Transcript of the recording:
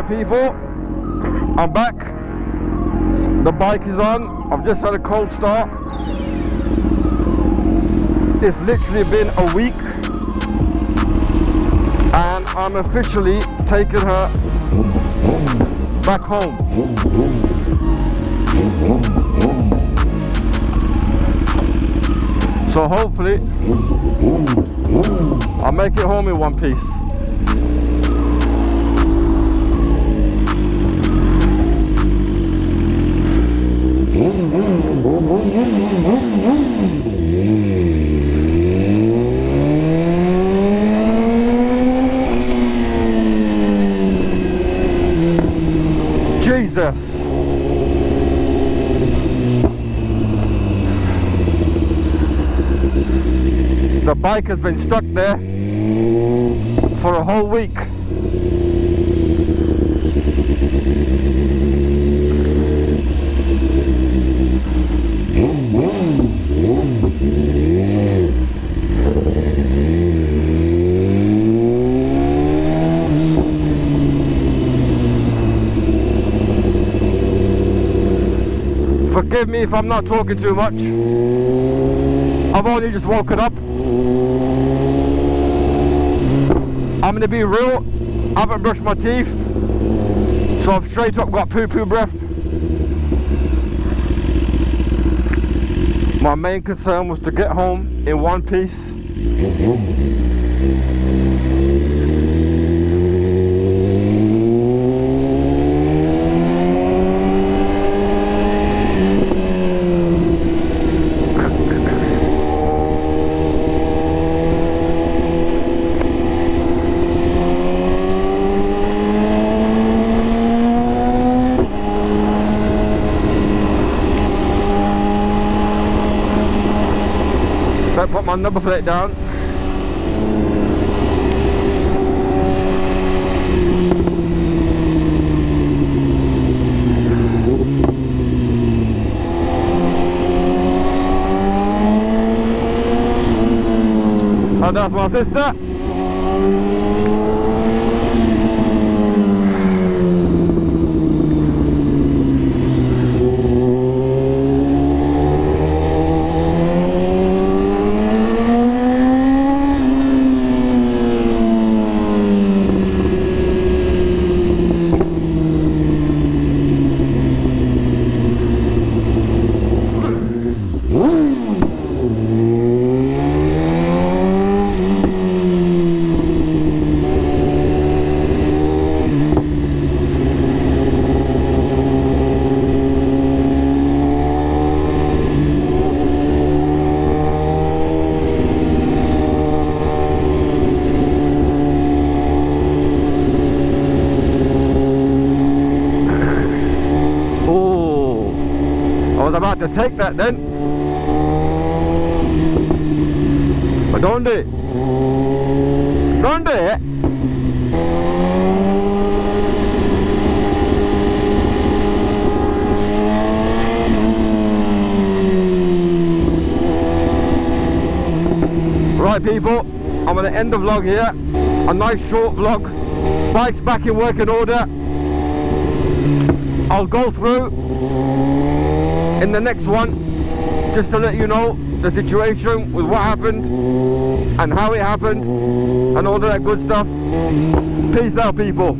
people, I'm back. The bike is on. I've just had a cold start. It's literally been a week and I'm officially taking her back home. So hopefully I'll make it home in one piece. Jesus. The bike has been stuck there for a whole week. Forgive me if I'm not talking too much. I've only just woken up. I'm gonna be real, I haven't brushed my teeth, so I've straight up got poo-poo breath. My main concern was to get home in one piece. Better put my number plate down. And that's my sister. About to take that then, but don't do it. Don't do it. Right people, I'm going to end the vlog here. A nice short vlog. Bike's back in working order. I'll go through in the next one just to let you know the situation with what happened and how it happened and all that good stuff. Peace out people.